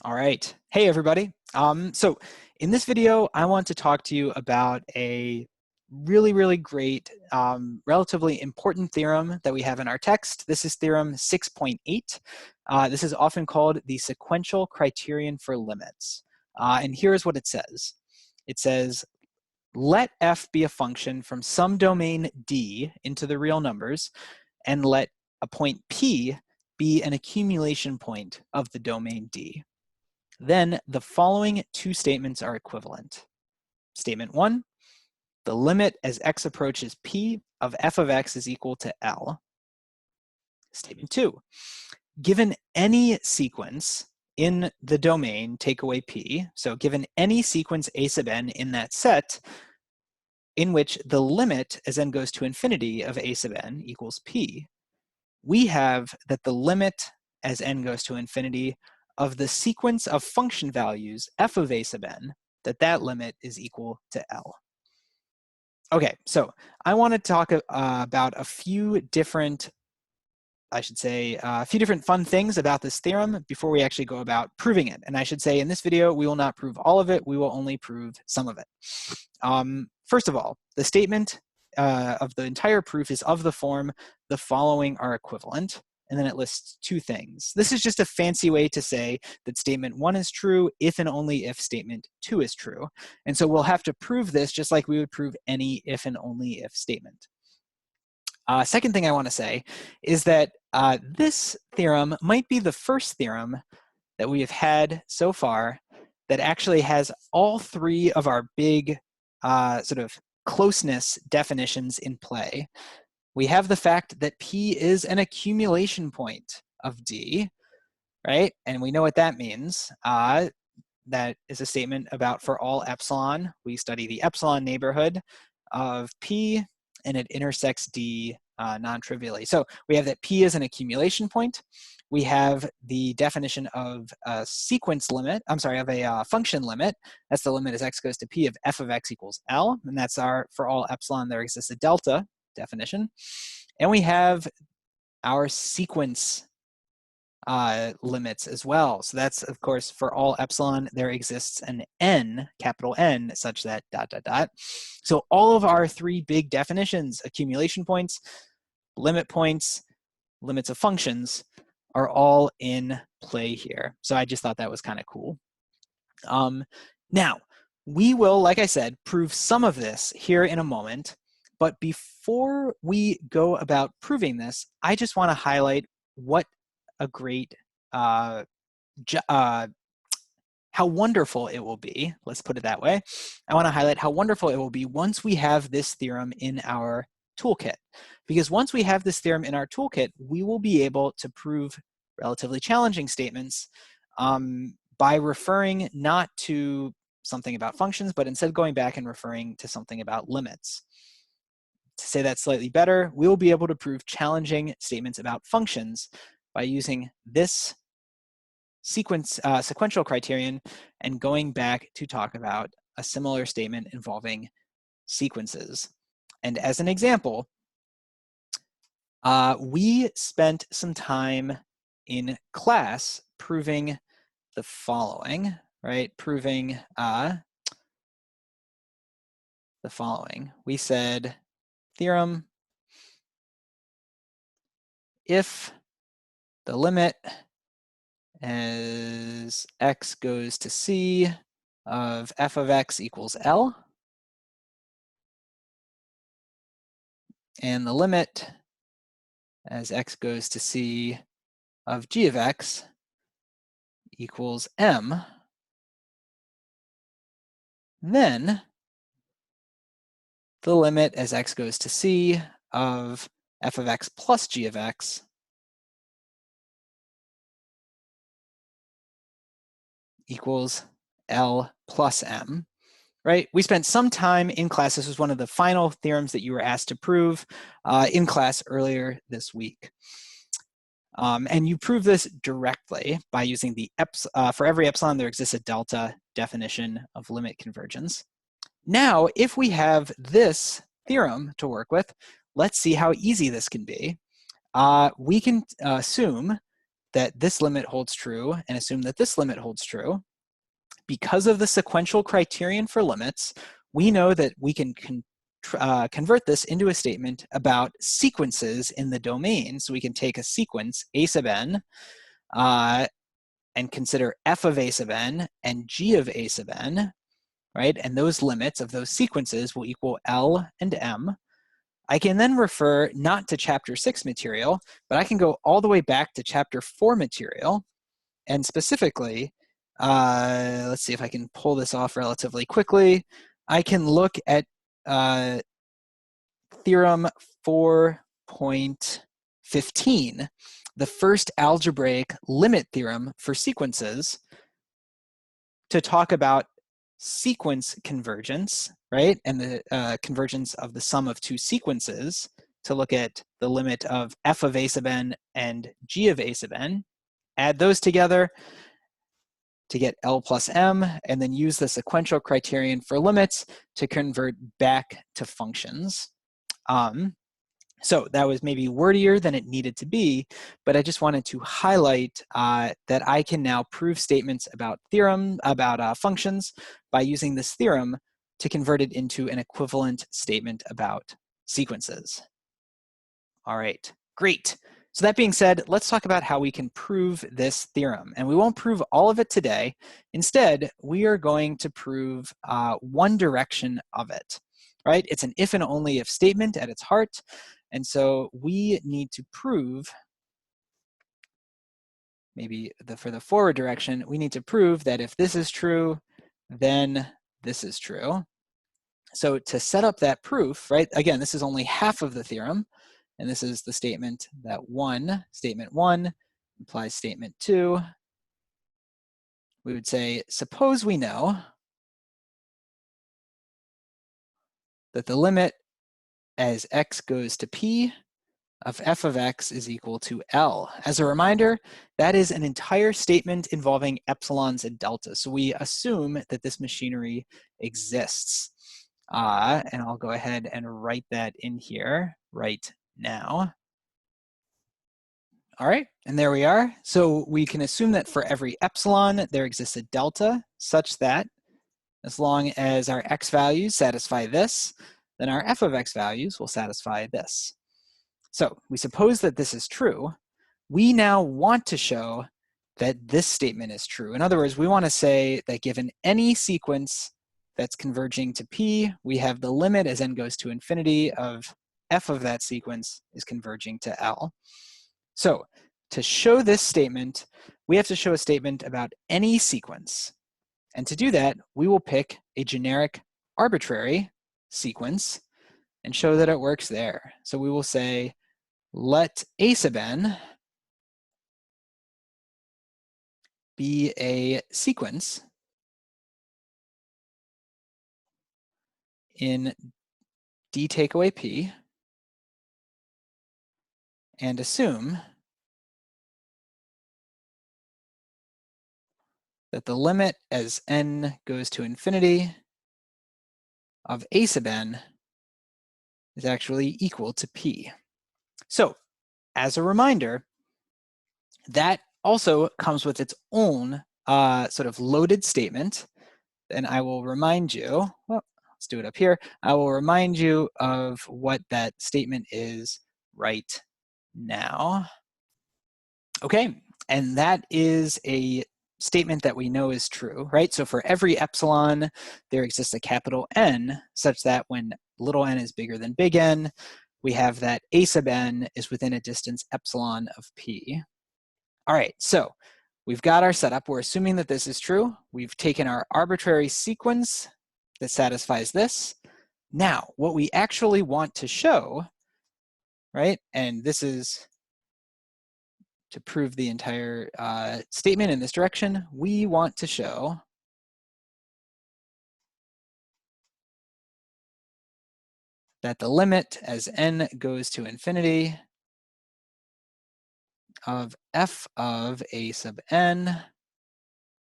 All right. Hey, everybody. So in this video, I want to talk to you about a really great, relatively important theorem that we have in our text. This is theorem 6.8. This is often called the sequential criterion for limits. And here's what it says. It says, let f be a function from some domain D into the real numbers, and let a point P be an accumulation point of the domain D. Then the following two statements are equivalent. Statement 1, the limit as x approaches P of f of x is equal to L. Statement 2, given any sequence in the domain, take away P, so given any sequence A sub n in that set, in which the limit as n goes to infinity of A sub n equals P, we have that the limit as n goes to infinity of the sequence of function values f of A sub n, that limit is equal to L. Okay, so I want to talk about a few different, a few different fun things about this theorem before we actually go about proving it. And I should say in this video, we will not prove all of it, we will only prove some of it. First of all, the statement of the entire proof is of the form, the following are equivalent, and then it lists two things. This is just a fancy way to say that statement 1 is true if and only if statement 2 is true. And so we'll have to prove this just like we would prove any if and only if statement. Second thing I want to say is that this theorem might be the first theorem that we have had so far that actually has all three of our big sort of closeness definitions in play. We have the fact that P is an accumulation point of D, right? And we know what that means. That is a statement about for all epsilon, we study the epsilon neighborhood of P, and it intersects D non-trivially. So we have that P is an accumulation point. We have the definition of a sequence limit, of a function limit. That's the limit as x goes to P of f of x equals L. And that's our, for all epsilon, there exists a delta definition. And we have our sequence limits as well. So that's, of course, for all epsilon, there exists an n, capital N, such that ... So all of our three big definitions, accumulation points, limits of functions, are all in play here. So I just thought that was kind of cool. Now, we will, like I said, prove some of this here in a moment. But before we go about proving this, I just want to highlight what a great, how wonderful it will be, let's put it that way. I want to highlight how wonderful it will be once we have this theorem in our toolkit. Because once we have this theorem in our toolkit, we will be able to prove relatively challenging statements by referring not to something about functions, but instead going back and referring to something about limits. To say that slightly better, we will be able to prove challenging statements about functions by using this sequential criterion and going back to talk about a similar statement involving sequences. And as an example, we spent some time in class proving the following, right? Proving the following. We said, theorem, if the limit as x goes to C of f of x equals L, and the limit as x goes to C of g of x equals M, then the limit as x goes to C of f of x plus g of x equals L plus M, right? We spent some time in class. This was one of the final theorems that you were asked to prove in class earlier this week. And you prove this directly by using the for every epsilon, there exists a delta definition of limit convergence. Now, if we have this theorem to work with, let's see how easy this can be. We can assume that this limit holds true and assume that this limit holds true, because of the sequential criterion for limits, we know that we can convert this into a statement about sequences in the domain. So we can take a sequence, a sub n, and consider f of a sub n and g of a sub n, right? And those limits of those sequences will equal L and M. I can then refer not to chapter 6 material, but I can go all the way back to chapter 4 material. And specifically, let's see if I can pull this off relatively quickly. I can look at theorem 4.15, the first algebraic limit theorem for sequences, to talk about sequence convergence, right? And the convergence of the sum of two sequences, to look at the limit of f of a sub n and g of a sub n, add those together to get L plus M, and then use the sequential criterion for limits to convert back to functions. So that was maybe wordier than it needed to be, but I just wanted to highlight that I can now prove statements about functions by using this theorem to convert it into an equivalent statement about sequences. All right, great. So that being said, let's talk about how we can prove this theorem. And we won't prove all of it today. Instead, we are going to prove one direction of it, right? It's an if and only if statement at its heart. And so we need to prove, maybe for the forward direction, we need to prove that if this is true, then this is true. So to set up that proof, right, again, this is only half of the theorem. And this is the statement that statement one implies statement two. We would say, suppose we know that the limit as x goes to p of f of x is equal to L. As a reminder, that is an entire statement involving epsilons and deltas. So we assume that this machinery exists. And I'll go ahead and write that in here right now. All right, and there we are. So we can assume that for every epsilon, there exists a delta such that as long as our x values satisfy this, then our f of x values will satisfy this. So we suppose that this is true. We now want to show that this statement is true. In other words, we want to say that given any sequence that's converging to p, we have the limit as n goes to infinity of f of that sequence is converging to L. So to show this statement, we have to show a statement about any sequence. And to do that, we will pick a generic arbitrary sequence and show that it works there. So we will say, let a sub n be a sequence in D take away P, and assume that the limit as n goes to infinity of a sub n is actually equal to P. So as a reminder, that also comes with its own sort of loaded statement. And I will remind you, well, let's do it up here. I will remind you of what that statement is right now. Okay, and that is a statement that we know is true, right? So for every epsilon, there exists a capital N such that when little n is bigger than big N, we have that a sub n is within a distance epsilon of P. All right, so we've got our setup. We're assuming that this is true. We've taken our arbitrary sequence that satisfies this. Now, what we actually want to show, right, and this is to prove the entire statement in this direction, we want to show that the limit as n goes to infinity of f of a sub n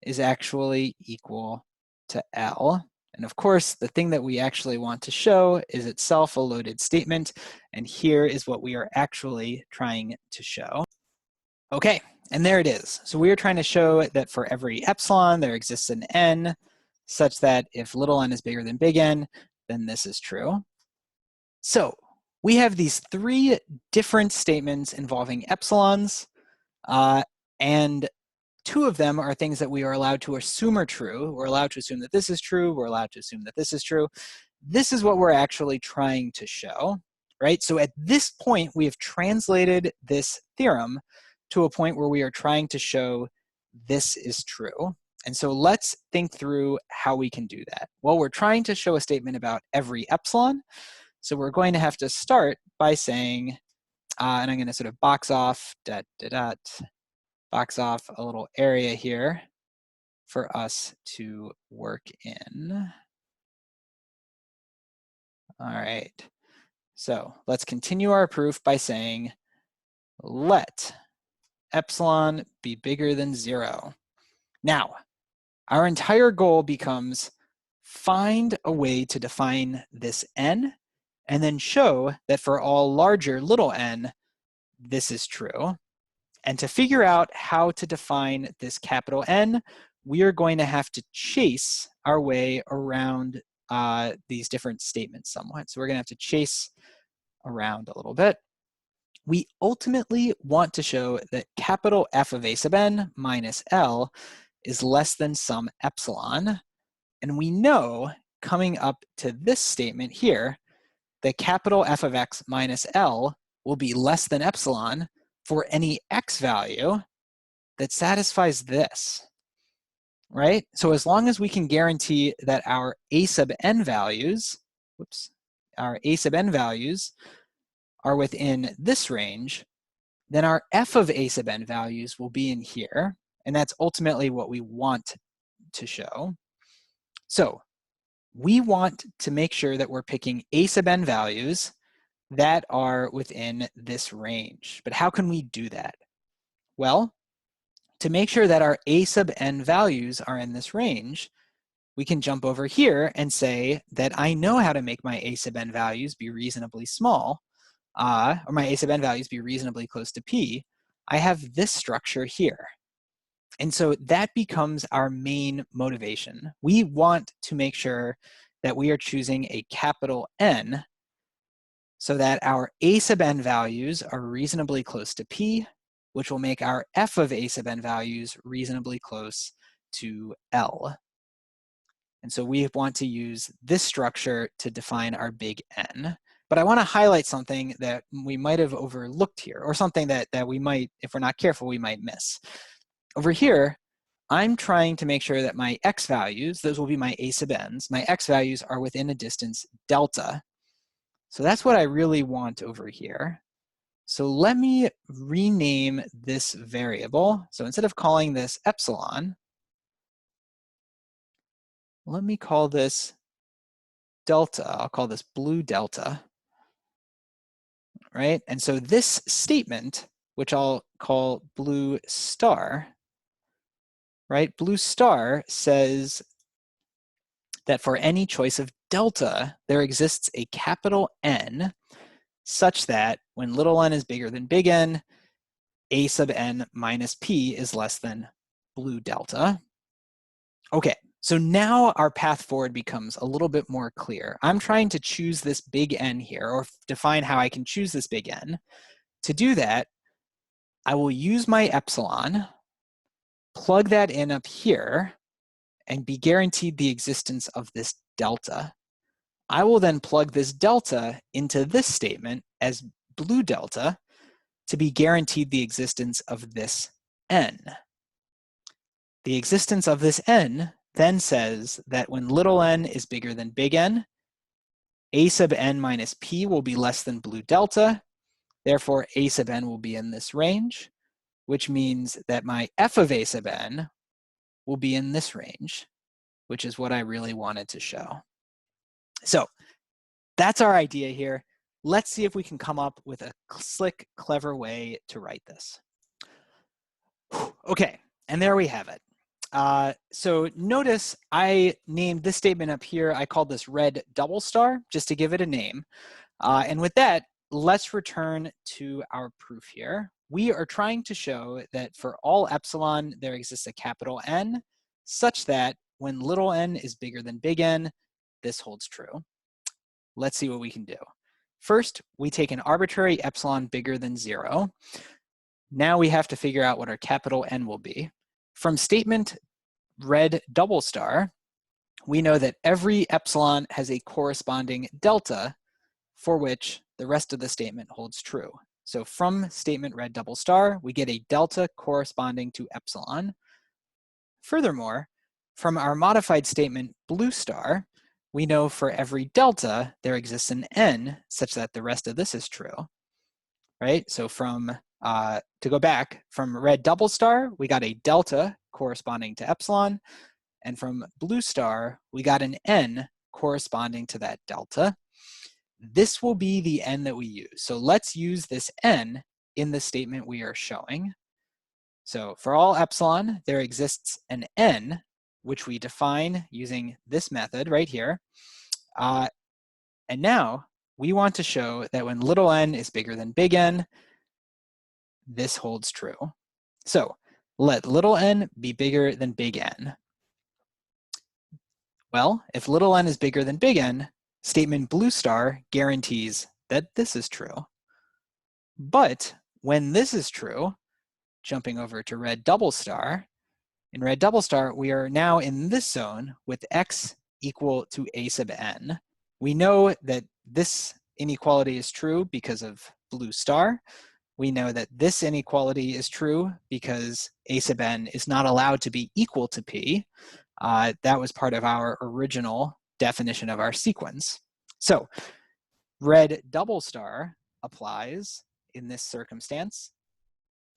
is actually equal to L. And of course, the thing that we actually want to show is itself a loaded statement. And here is what we are actually trying to show. Okay, And there it is. So we are trying to show that for every epsilon, there exists an n, such that if little n is bigger than big N, then this is true. So we have these three different statements involving epsilons, and two of them are things that we are allowed to assume are true. We're allowed to assume that this is true. We're allowed to assume that this is true. This is what we're actually trying to show, right? So at this point, we have translated this theorem to a point where we are trying to show this is true. And so let's think through how we can do that. Well, we're trying to show a statement about every epsilon. So we're going to have to start by saying, and I'm going to sort of box off, box off a little area here for us to work in. All right, so let's continue our proof by saying, let epsilon be bigger than 0. Now, our entire goal becomes find a way to define this n, and then show that for all larger little n, this is true. And to figure out how to define this capital N, we are going to have to chase our way around these different statements somewhat. So we're going to have to chase around a little bit. We ultimately want to show that capital F of a sub n minus L is less than some epsilon. And we know, coming up to this statement here, that capital F of x minus L will be less than epsilon for any x value that satisfies this, right? So as long as we can guarantee that our a sub n values, our a sub n values are within this range, then our f of a sub n values will be in here, and that's ultimately what we want to show. So we want to make sure that we're picking a sub n values that are within this range. But how can we do that? Well, to make sure that our a sub n values are in this range, we can jump over here and say that I know how to make my a sub n values be reasonably small, or my a sub n values be reasonably close to p. I have this structure here. And so that becomes our main motivation. We want to make sure that we are choosing a capital N so that our a sub n values are reasonably close to p, which will make our f of a sub n values reasonably close to L. And so we want to use this structure to define our big N. But I want to highlight something that we might have overlooked here, or something that we might, if we're not careful, we might miss. Over here, I'm trying to make sure that my x values, those will be my a sub n's, my x values are within a distance delta. So that's what I really want over here. So let me rename this variable. So instead of calling this epsilon, let me call this delta. I'll call this blue delta, right? And so this statement, which I'll call blue star, right? Blue star says that for any choice of delta, there exists a capital N such that when little n is bigger than big N, a sub n minus p is less than blue delta. Okay, so now our path forward becomes a little bit more clear. I'm trying to choose this big N here, or define how I can choose this big N. To do that, I will use my epsilon, plug that in up here, and be guaranteed the existence of this delta. I will then plug this delta into this statement as blue delta to be guaranteed the existence of this n. The existence of this n then says that when little n is bigger than big N, a sub n minus p will be less than blue delta. Therefore, a sub n will be in this range, which means that my f of a sub n will be in this range, which is what I really wanted to show. So that's our idea here. Let's see if we can come up with a slick, clever way to write this. Okay, and there we have it. So notice I named this statement up here, I called this red double star, just to give it a name. And with that, let's return to our proof here. we are trying to show that for all epsilon, there exists a capital N, such that when little n is bigger than big N, this holds true. Let's see what we can do. First, we take an arbitrary epsilon bigger than 0. Now we have to figure out what our capital N will be. From statement red double star, we know that every epsilon has a corresponding delta for which the rest of the statement holds true. So from statement red double star, we get a delta corresponding to epsilon. Furthermore, from our modified statement blue star, we know for every delta, there exists an N such that the rest of this is true, right? So from, to go back, from red double star, we got a delta corresponding to epsilon, and from blue star, we got an N corresponding to that delta. This will be the N that we use. So let's use this N in the statement we are showing. So for all epsilon, there exists an N, which we define using this method right here. And now we want to show that when little n is bigger than big N, this holds true. So let little n be bigger than big N. Well, if little n is bigger than big N, statement blue star guarantees that this is true. But when this is true, jumping over to red double star, in red double star, we are now in this zone with x equal to a sub n. We know that this inequality is true because of blue star. We know that this inequality is true because a sub n is not allowed to be equal to p. That was part of our original definition of our sequence. So red double star applies in this circumstance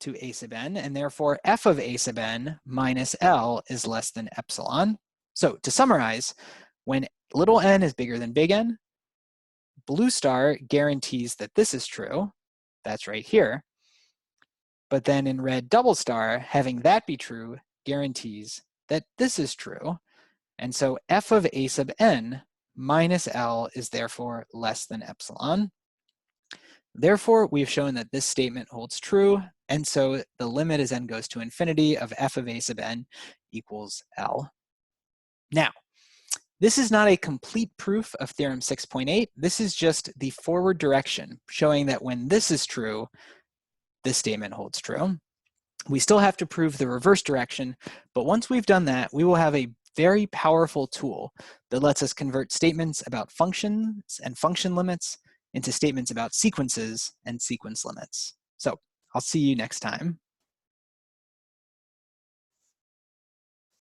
to a sub n, and therefore f of a sub n minus L is less than epsilon. So to summarize, when little n is bigger than big N, blue star guarantees that this is true. That's right here. But then in red double star, having that be true guarantees that this is true. And so f of a sub n minus L is therefore less than epsilon. Therefore, we've shown that this statement holds true, and so the limit as n goes to infinity of f of a sub n equals L. Now, this is not a complete proof of theorem 6.8. This is just the forward direction, showing that when this is true, this statement holds true. We still have to prove the reverse direction, but once we've done that, we will have a very powerful tool that lets us convert statements about functions and function limits into statements about sequences and sequence limits. So I'll see you next time.